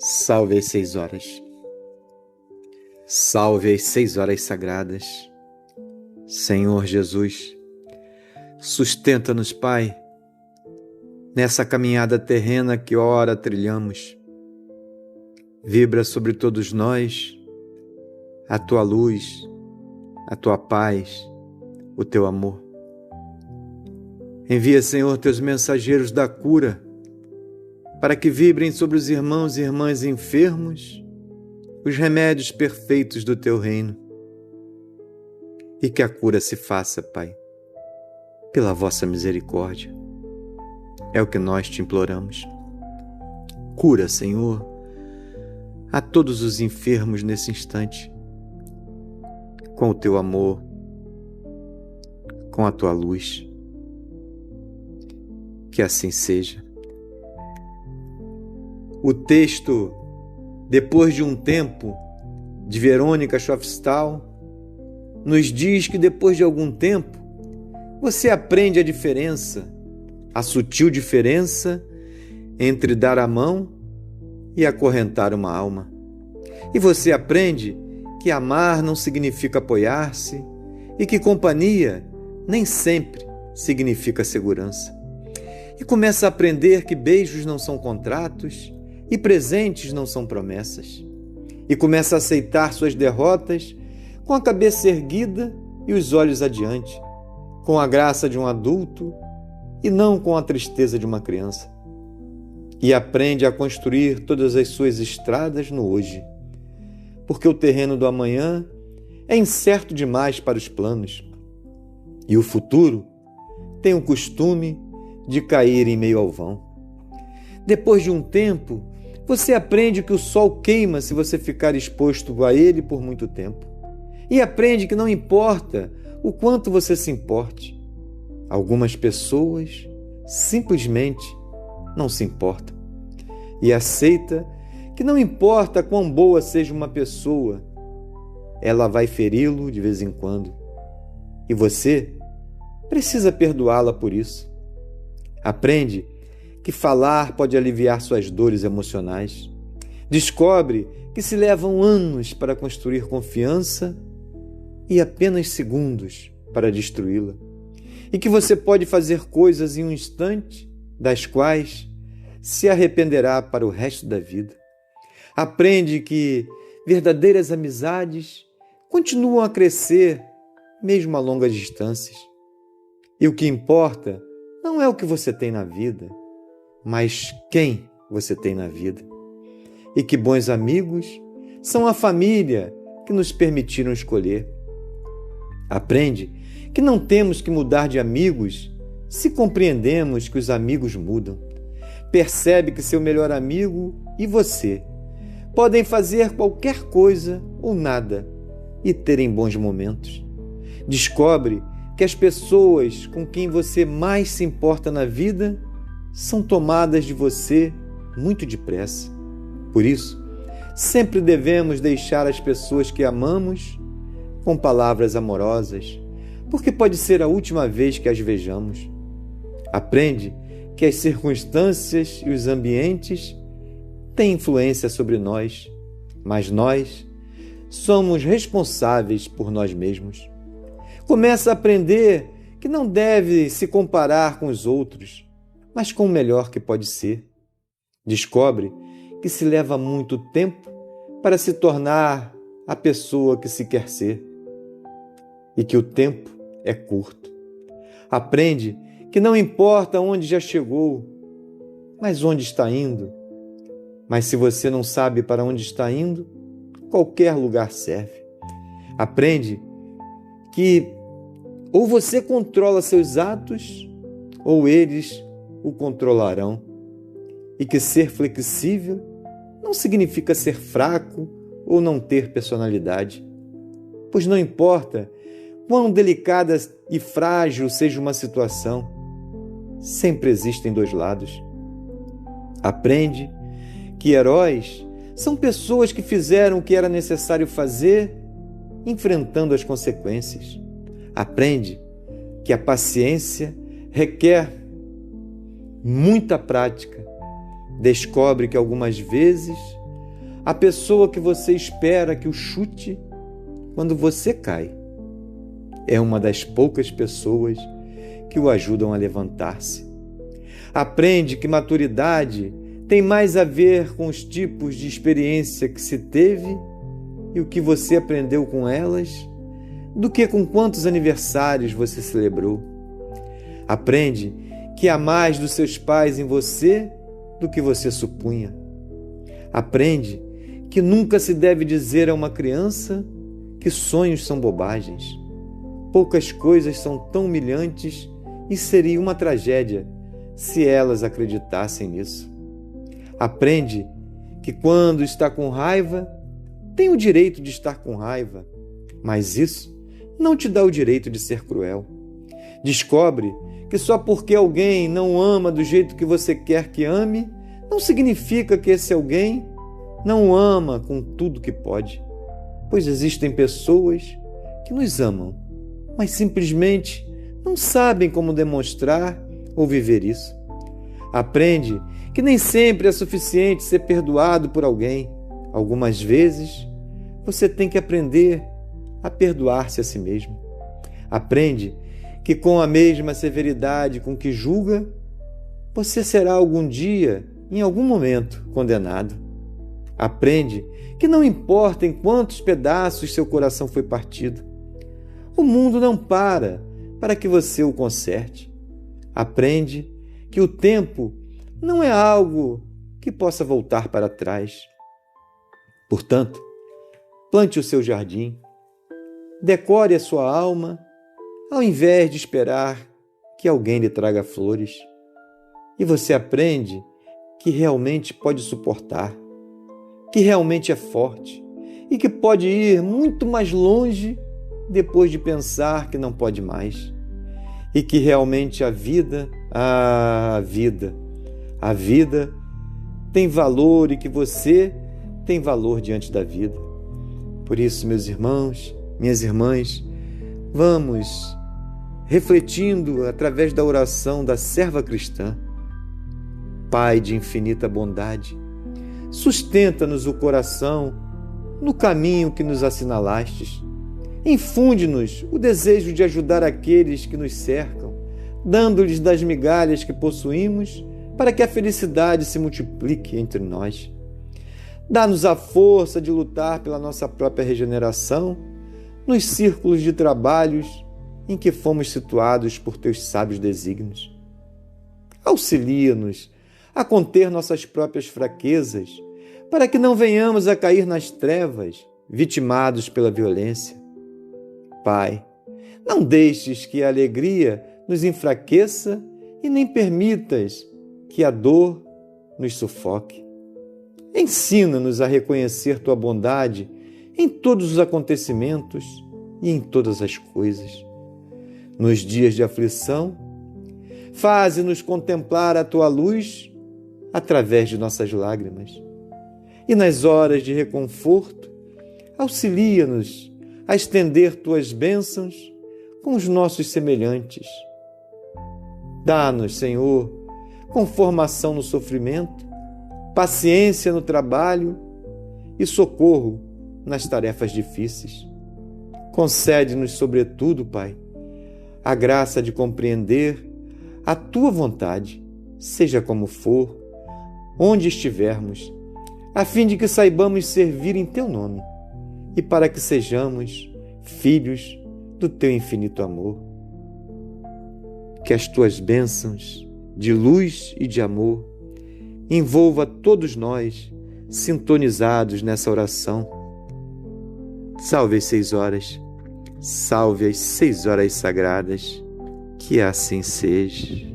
Salve às 6 horas. Salve às 6 horas sagradas. Senhor Jesus, sustenta-nos, Pai, nessa caminhada terrena que ora trilhamos. Vibra sobre todos nós a Tua luz, a Tua paz, o Teu amor. Envia, Senhor, Teus mensageiros da cura, para que vibrem sobre os irmãos e irmãs enfermos os remédios perfeitos do Teu reino. E que a cura se faça, Pai, pela Vossa misericórdia. É o que nós Te imploramos. Cura, Senhor, a todos os enfermos nesse instante, com o Teu amor, com a Tua luz. Que assim seja. O texto, depois de um tempo, de Verônica Schofstall, nos diz que depois de algum tempo, você aprende a diferença, a sutil diferença entre dar a mão e acorrentar uma alma. E você aprende que amar não significa apoiar-se e que companhia nem sempre significa segurança. E começa a aprender que beijos não são contratos e presentes não são promessas. E começa a aceitar suas derrotas com a cabeça erguida e os olhos adiante, com a graça de um adulto e não com a tristeza de uma criança. E aprende a construir todas as suas estradas no hoje, porque o terreno do amanhã é incerto demais para os planos, e o futuro tem o costume de cair em meio ao vão. Depois de um tempo, você aprende que o sol queima se você ficar exposto a ele por muito tempo. E aprende que não importa o quanto você se importe. Algumas pessoas simplesmente não se importam. E aceita que não importa quão boa seja uma pessoa, ela vai feri-lo de vez em quando. E você precisa perdoá-la por isso. Aprende que falar pode aliviar suas dores emocionais. Descobre que se levam anos para construir confiança e apenas segundos para destruí-la. E que você pode fazer coisas em um instante das quais se arrependerá para o resto da vida. Aprende que verdadeiras amizades continuam a crescer mesmo a longas distâncias. E o que importa não é o que você tem na vida, mas quem você tem na vida. E que bons amigos são a família que nos permitiram escolher. Aprende que não temos que mudar de amigos se compreendemos que os amigos mudam. Percebe que seu melhor amigo e você podem fazer qualquer coisa ou nada e terem bons momentos. Descobre que as pessoas com quem você mais se importa na vida são tomadas de você muito depressa. Por isso, sempre devemos deixar as pessoas que amamos com palavras amorosas, porque pode ser a última vez que as vejamos. Aprende que as circunstâncias e os ambientes têm influência sobre nós, mas nós somos responsáveis por nós mesmos. Começa a aprender que não deve se comparar com os outros, mas com o melhor que pode ser. Descobre que se leva muito tempo para se tornar a pessoa que se quer ser e que o tempo é curto. Aprende que não importa onde já chegou, mas onde está indo. Mas se você não sabe para onde está indo, qualquer lugar serve. Aprende que ou você controla seus atos, ou eles o controlarão. E que ser flexível não significa ser fraco ou não ter personalidade. Pois não importa quão delicada e frágil seja uma situação, sempre existem dois lados. Aprende que heróis são pessoas que fizeram o que era necessário fazer, enfrentando as consequências. Aprende que a paciência requer muita prática. Descobre que algumas vezes a pessoa que você espera que o chute quando você cai. É uma das poucas pessoas que o ajudam a levantar-se. Aprende que maturidade tem mais a ver com os tipos de experiência que se teve e o que você aprendeu com elas, do que com quantos aniversários você celebrou. Aprende que há mais dos seus pais em você do que você supunha. Aprende que nunca se deve dizer a uma criança que sonhos são bobagens. Poucas coisas são tão humilhantes e seria uma tragédia se elas acreditassem nisso. Aprende que quando está com raiva, tem o direito de estar com raiva, mas isso não te dá o direito de ser cruel. Descobre que só porque alguém não ama do jeito que você quer que ame, não significa que esse alguém não o ama com tudo que pode. Pois existem pessoas que nos amam, mas simplesmente não sabem como demonstrar ou viver isso. Aprende que nem sempre é suficiente ser perdoado por alguém. Algumas vezes, você tem que aprender a perdoar-se a si mesmo. Aprende que com a mesma severidade com que julga, você será algum dia, em algum momento, condenado. Aprende que não importa em quantos pedaços seu coração foi partido, o mundo não para que você o conserte. Aprende que o tempo não é algo que possa voltar para trás. Portanto, plante o seu jardim, decore a sua alma, ao invés de esperar que alguém lhe traga flores. E você aprende que realmente pode suportar, que realmente é forte e que pode ir muito mais longe depois de pensar que não pode mais. E que realmente a vida tem valor e que você tem valor diante da vida. Por isso, meus irmãos, minhas irmãs, vamos refletindo através da oração da serva cristã. Pai de infinita bondade, sustenta-nos o coração no caminho que nos assinalastes. Infunde-nos o desejo de ajudar aqueles que nos cercam, dando-lhes das migalhas que possuímos, para que a felicidade se multiplique entre nós. Dá-nos a força de lutar pela nossa própria regeneração nos círculos de trabalhos em que fomos situados por teus sábios desígnios. Auxilia-nos a conter nossas próprias fraquezas, para que não venhamos a cair nas trevas, vitimados pela violência. Pai, não deixes que a alegria nos enfraqueça e nem permitas que a dor nos sufoque. Ensina-nos a reconhecer tua bondade em todos os acontecimentos e em todas as coisas. Nos dias de aflição, faze-nos contemplar a tua luz através de nossas lágrimas. E nas horas de reconforto, auxilia-nos a estender tuas bênçãos com os nossos semelhantes. Dá-nos, Senhor, conformação no sofrimento, paciência no trabalho e socorro nas tarefas difíceis. Concede-nos, sobretudo, Pai, a graça de compreender a tua vontade, seja como for, onde estivermos, a fim de que saibamos servir em teu nome e para que sejamos filhos do teu infinito amor. Que as tuas bênçãos de luz e de amor envolva todos nós sintonizados nessa oração. Salve as 6 horas, salve as 6 horas sagradas, que assim seja.